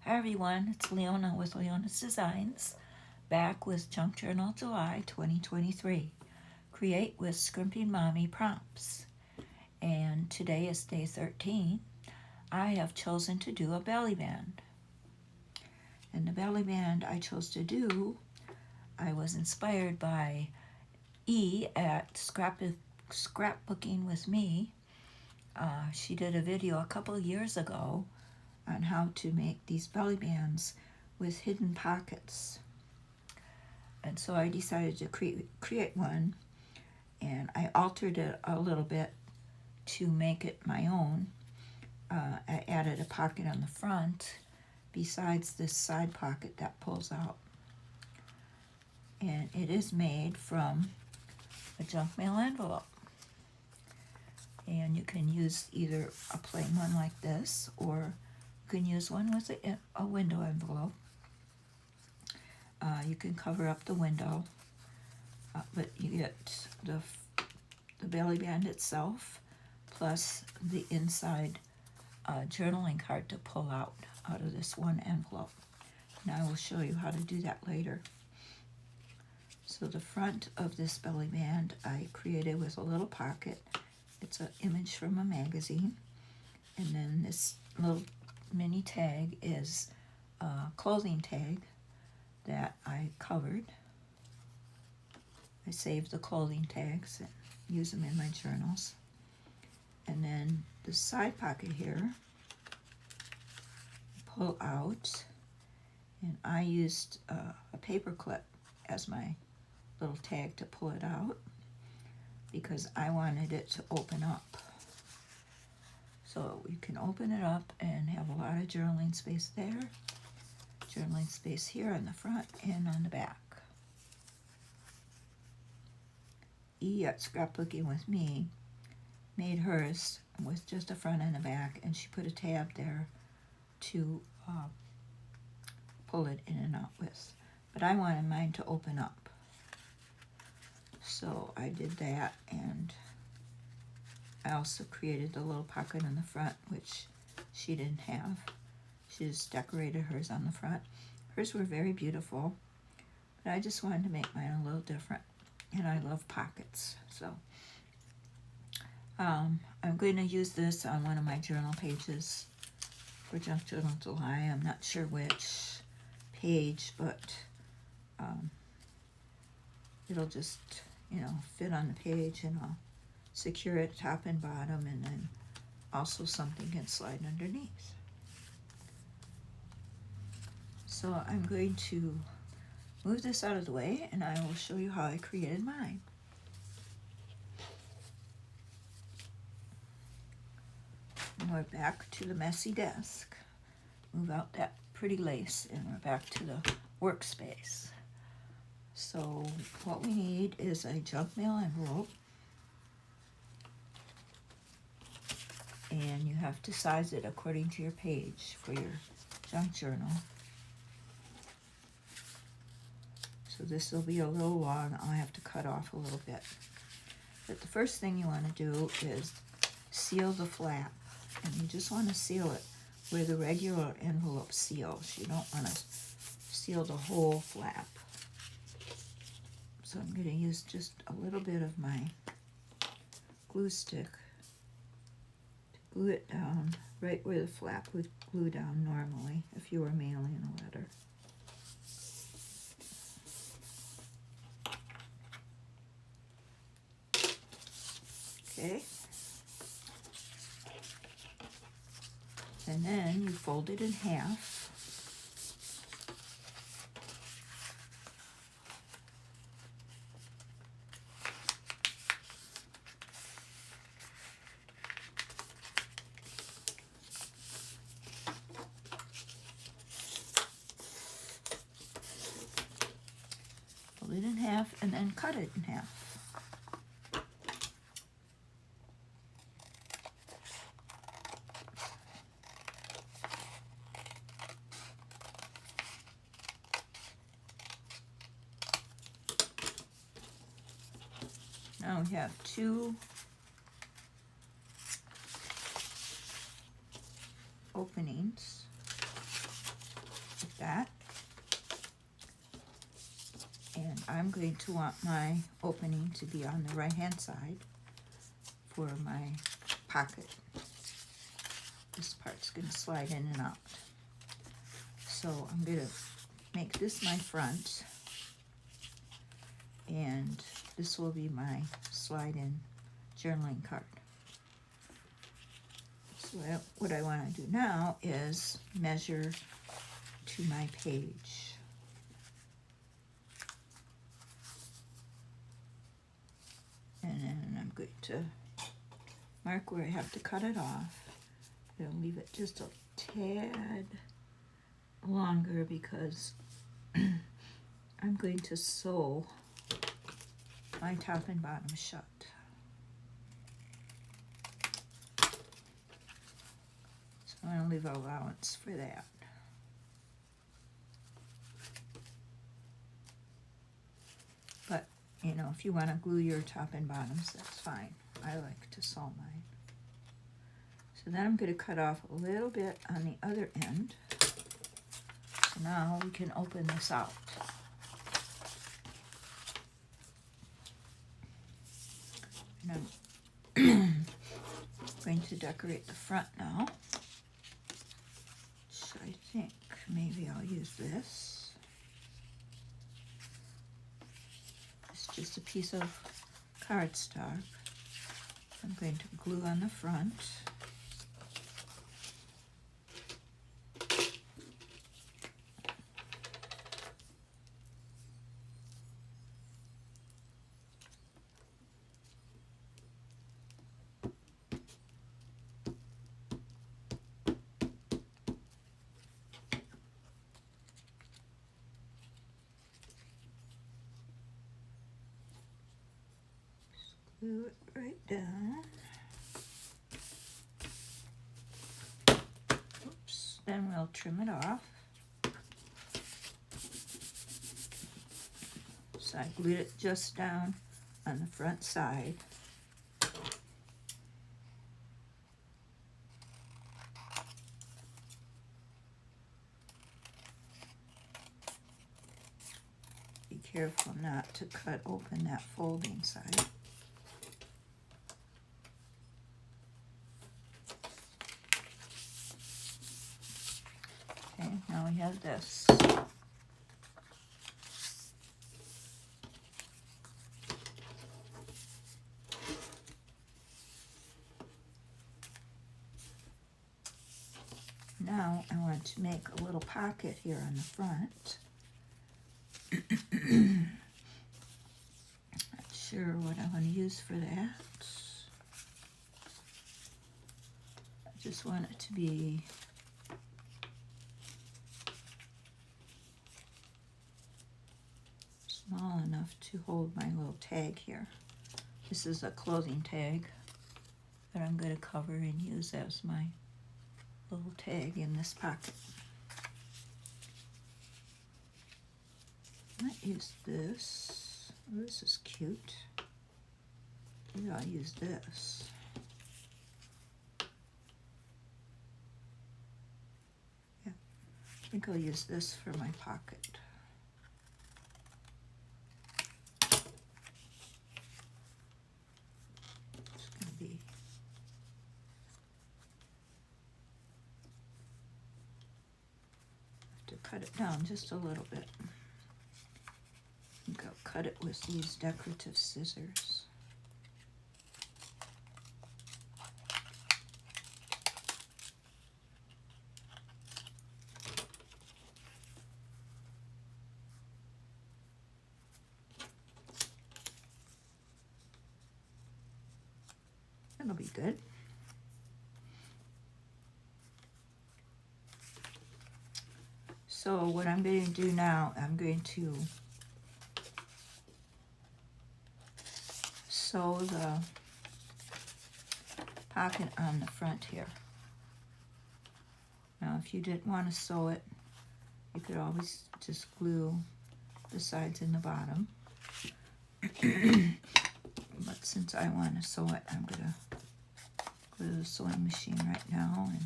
Hi everyone, it's Leona with Leona's Designs, back with Junk Journal July 2023. Create with Scrimping Mommy prompts. And today is day 13. I have chosen to do a belly band. And the belly band I chose to do, I was inspired by E at Scrapbooking with Me. She did a video a couple of years ago on how to make these belly bands with hidden pockets. And so I decided to create one, and I altered it a little bit to make it my own. I added a pocket on the front besides this side pocket that pulls out. And it is made from a junk mail envelope. And you can use either a plain one like this, or you can use one with a window envelope. You can cover up the window, but you get the belly band itself, plus the inside journaling card to pull out of this one envelope. And I will show you how to do that later. So the front of this belly band I created with a little pocket. It's an image from a magazine. And then this little mini tag is a clothing tag that I covered. I saved the clothing tags and use them in my journals. And then the side pocket here, pull out, and I used a paper clip as my little tag to pull it out because I wanted it to open up. So you can open it up and have a lot of journaling space there, journaling space here on the front and on the back. E at Scrapbooking with Me made hers with just a front and a back, and she put a tab there to pull it in and out with. But I wanted mine to open up. So I did that, and I also created the little pocket in the front, which she didn't have. She just decorated hers on the front. Hers were very beautiful, but I just wanted to make mine a little different, and I love pockets. So I'm going to use this on one of my journal pages for Junk Journal July. I'm not sure which page, but it'll just, fit on the page, and I'll secure it top and bottom, and then also something can slide underneath. So I'm going to move this out of the way, and I will show you how I created mine. And we're back to the messy desk. Move out that pretty lace, and we're back to the workspace. So what we need is a junk mail envelope, and you have to size it according to your page for your junk journal. So this will be a little long. I'll have to cut off a little bit. But the first thing you want to do is seal the flap, and you just want to seal it where the regular envelope seals. You don't want to seal the whole flap. So I'm going to use just a little bit of my glue stick to glue it down right where the flap would glue down normally if you were mailing a letter. Okay. And then you fold it in half. Fold it in half and then cut it in half. Now we have two openings. that. And I'm going to want my opening to be on the right hand side for my pocket. This part's going to slide in and out. So I'm going to make this my front, and this will be my slide-in journaling card. So what I want to do now is measure to my page. And then I'm going to mark where I have to cut it off. I'm going to leave it just a tad longer because I'm going to sew my top and bottom shut. So I'm going to leave allowance for that. But, you know, if you want to glue your top and bottoms, that's fine. I like to sew mine. So then I'm going to cut off a little bit on the other end. So now we can open this out. And I'm going to decorate the front now. So I think maybe I'll use this. It's just a piece of cardstock. I'm going to glue on the front. Glue it right down. Oops, then we'll trim it off. So I glued it just down on the front side. Be careful not to cut open that folding side. Okay, now we have this. Now I want to make a little pocket here on the front. Not sure what I want to use for that. I just want it to be small enough to hold my little tag here. This is a clothing tag that I'm going to cover and use as my little tag in this pocket. I might use this. Oh, this is cute. Maybe I'll use this. Yeah, I think I'll use this for my pocket. It's going to be cut it down just a little bit. I think I'll cut it with these decorative scissors. That'll be good. So what I'm going to do now, I'm going to sew the pocket on the front here. Now if you didn't want to sew it, you could always just glue the sides and the bottom. But since I want to sew it, I'm going to go to the sewing machine right now and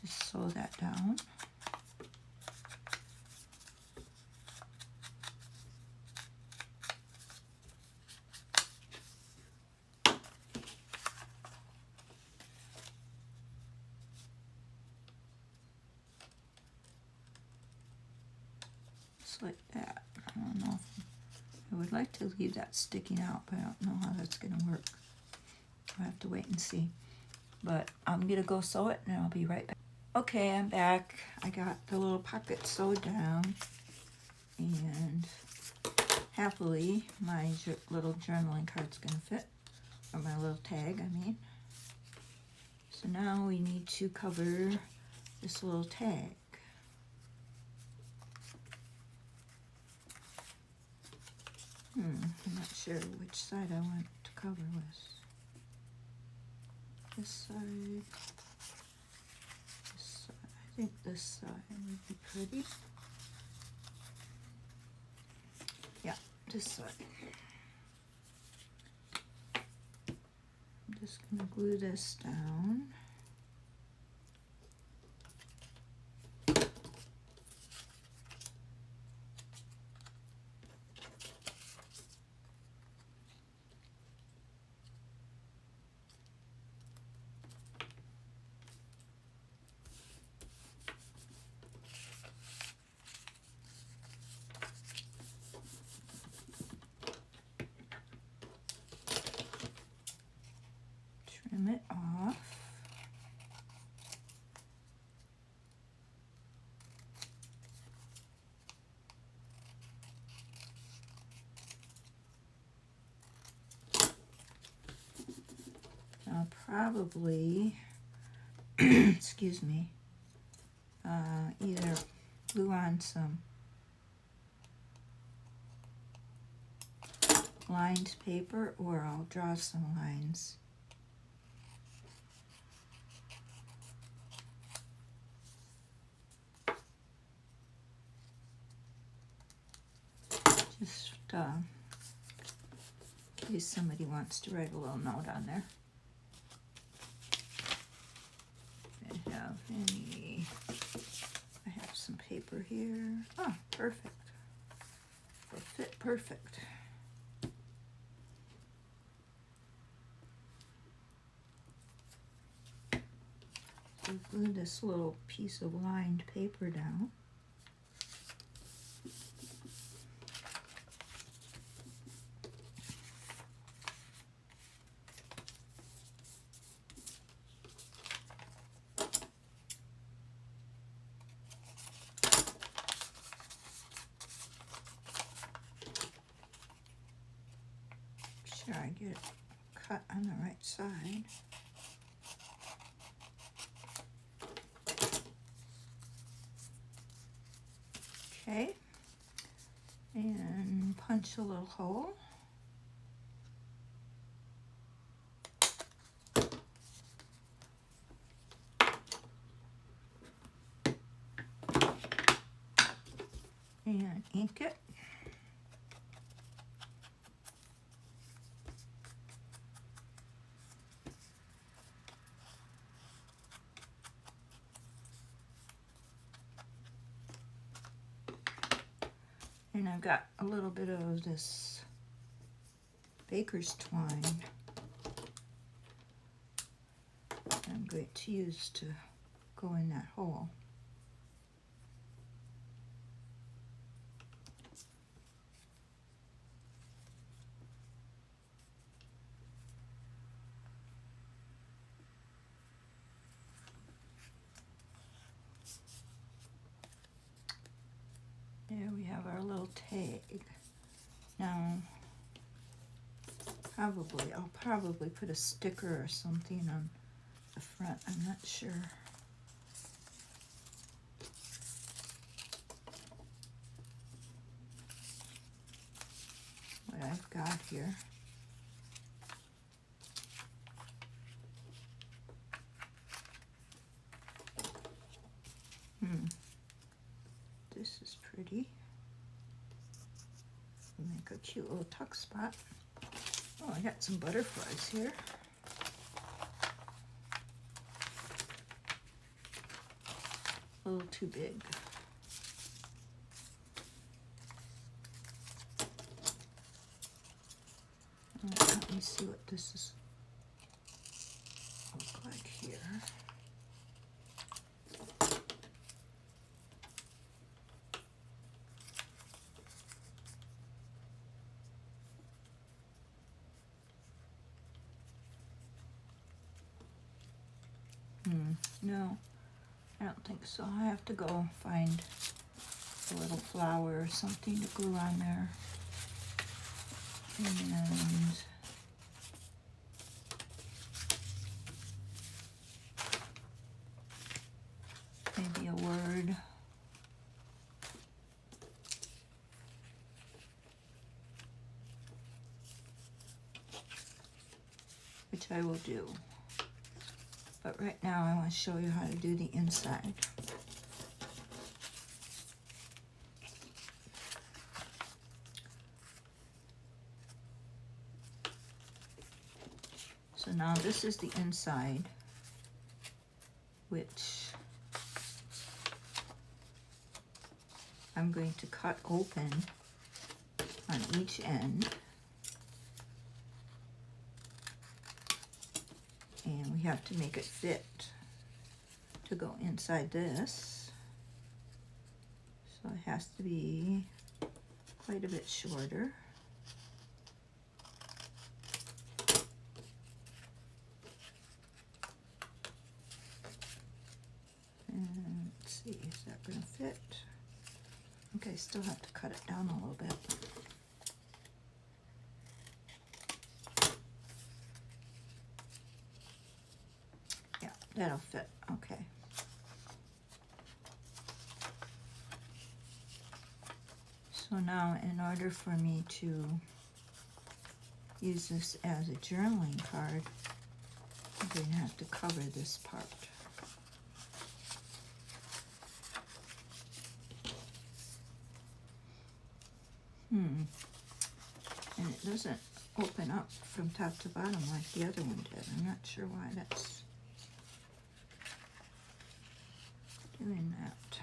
just sew that down. just like that. I don't know. I would like to leave that sticking out, but I don't know how that's going to work. I'll have to wait and see. But I'm going to go sew it, and I'll be right back. Okay, I'm back. I got the little pocket sewed down, and happily my little journaling card's going to fit, or my little tag, I mean. So now we need to cover this little tag. I'm not sure which side I want to cover with. This side. I think this side would be pretty. Yeah, this side. I'm just going to glue this down. Trim it off. I'll probably, excuse me, either glue on some lined paper or I'll draw some lines. Just in case somebody wants to write a little note on there. I have some paper here. Oh, perfect. Will fit perfect. So glue this little piece of lined paper down. Sure, I get it cut on the right side. Okay, and punch a little hole. And ink it. And I've got a little bit of this baker's twine I'm going to use to go in that hole. There we have our little tag. Now, I'll probably put a sticker or something on the front. I'm not sure. What I've got here. This is pretty. Make a cute little tuck spot. Oh, I got some butterflies here. A little too big. Let me see what this is look like here. No, I don't think so. I have to go find a little flower or something to glue on there. And maybe a word. Which I will do. But right now I want to show you how to do the inside. So now this is the inside, which I'm going to cut open on each end. And we have to make it fit to go inside this. So it has to be quite a bit shorter. And let's see, is that going to fit? Okay, still have to cut it down a little bit. Yeah, that'll fit, okay. So now in order for me to use this as a journaling card, I'm going to have to cover this part. And it doesn't open up from top to bottom like the other one did. I'm not sure why that's doing that.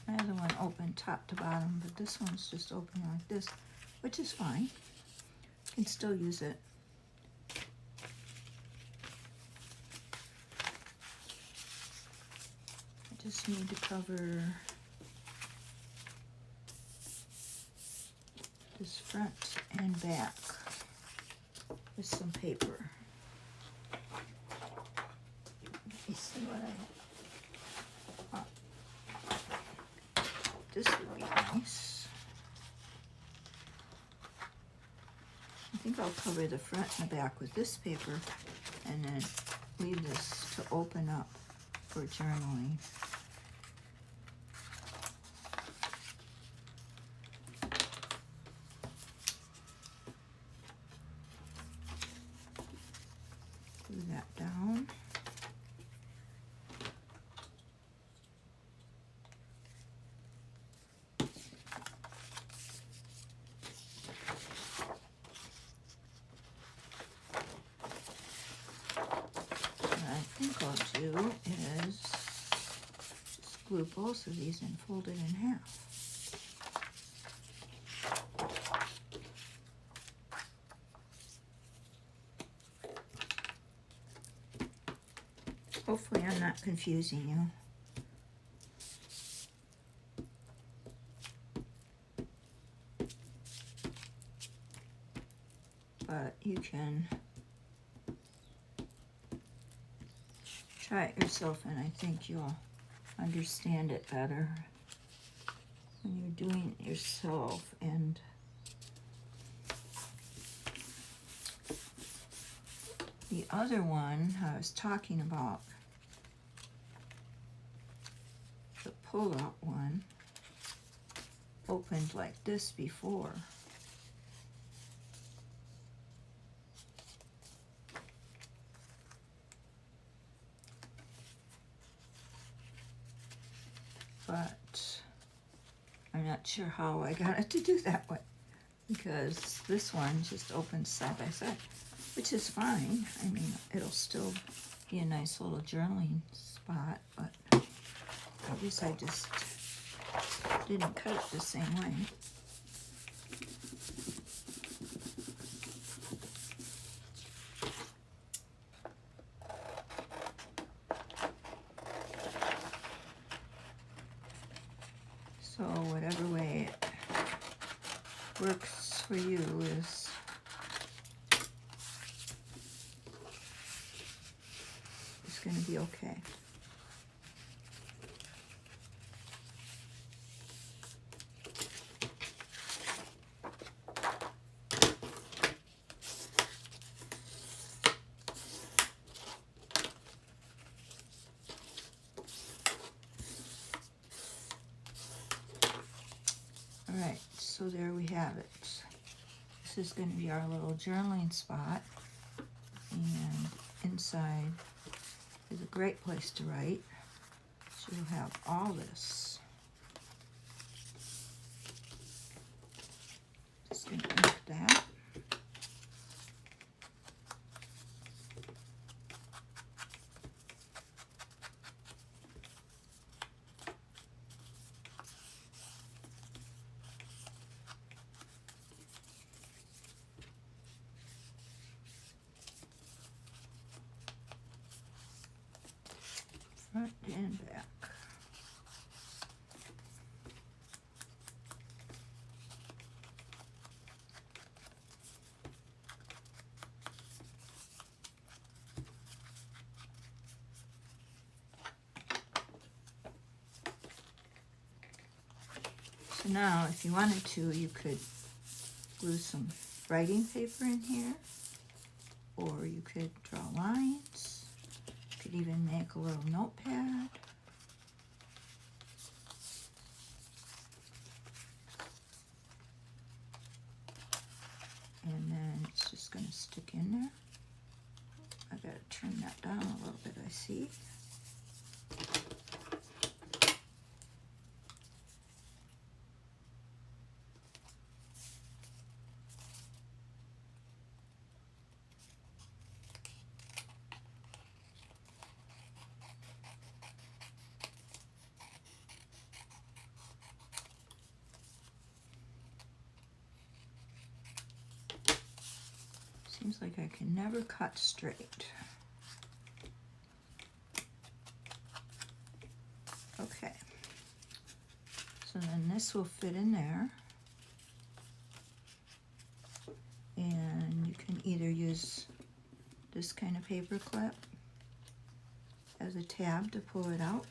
My other one opened top to bottom, but this one's just opening like this, which is fine. You can still use it. I just need to cover this front and back with some paper. Let me see what I want. This would be nice. I think I'll cover the front and the back with this paper and then leave this to open up for journaling. Glue that down. What I think I'll do is just glue both of these and fold it in half. Hopefully I'm not confusing you. But you can try it yourself and I think you'll understand it better when you're doing it yourself. And the other one I was talking about, the pull-out one, opened like this before. But I'm not sure how I got it to do that way, because this one just opens side by side, which is fine. I mean, it'll still be a nice little journaling spot, but I guess I just didn't cut it the same way. So whatever way it works for you is be okay. Alright, so there we have it. This is going to be our little journaling spot, and inside is a great place to write. So you'll have all this. Just going to ink that. Front and back. So now, if you wanted to, you could glue some writing paper in here, or you could draw lines. You could even make a little notepad. And then it's just going to stick in there. I got to turn that down a little bit, I see. Seems like I can never cut straight. Okay. So then this will fit in there. And you can either use this kind of paper clip as a tab to pull it out.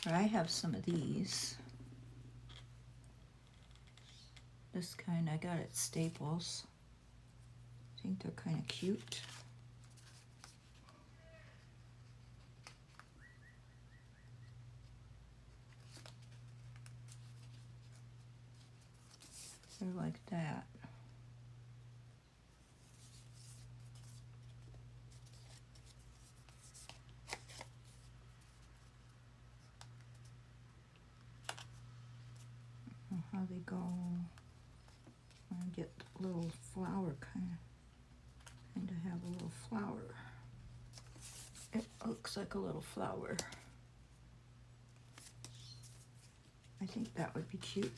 Or I have some of these. This kind I got at Staples. I think they're kind of cute. They're like that. I don't know how they go. I get a little flower kind of have a little flower. It looks like a little flower. I think that would be cute.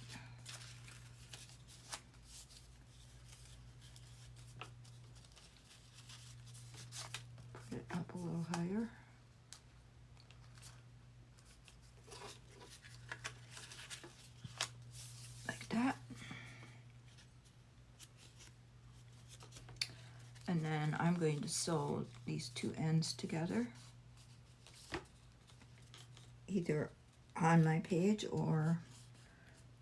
Put it up a little higher. Like that. And then I'm going to sew these two ends together, either on my page or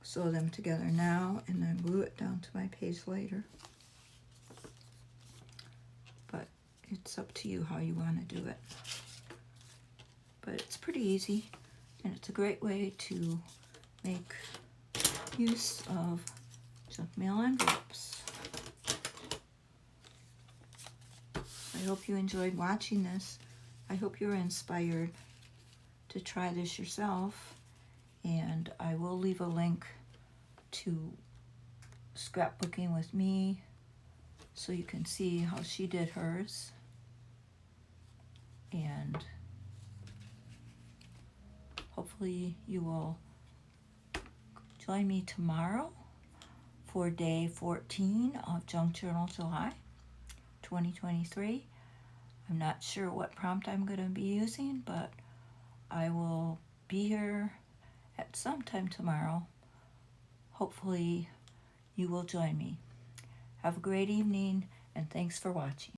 sew them together now and then glue it down to my page later. But it's up to you how you want to do it. But it's pretty easy, and it's a great way to make use of junk mail envelopes. I hope you enjoyed watching this. I hope you're inspired to try this yourself, and I will leave a link to Scrapbooking with Me so you can see how she did hers. And hopefully you will join me tomorrow for day 14 of Junk Journal July 2023. I'm not sure what prompt I'm going to be using, but I will be here at some time tomorrow. Hopefully you will join me. Have a great evening, and thanks for watching.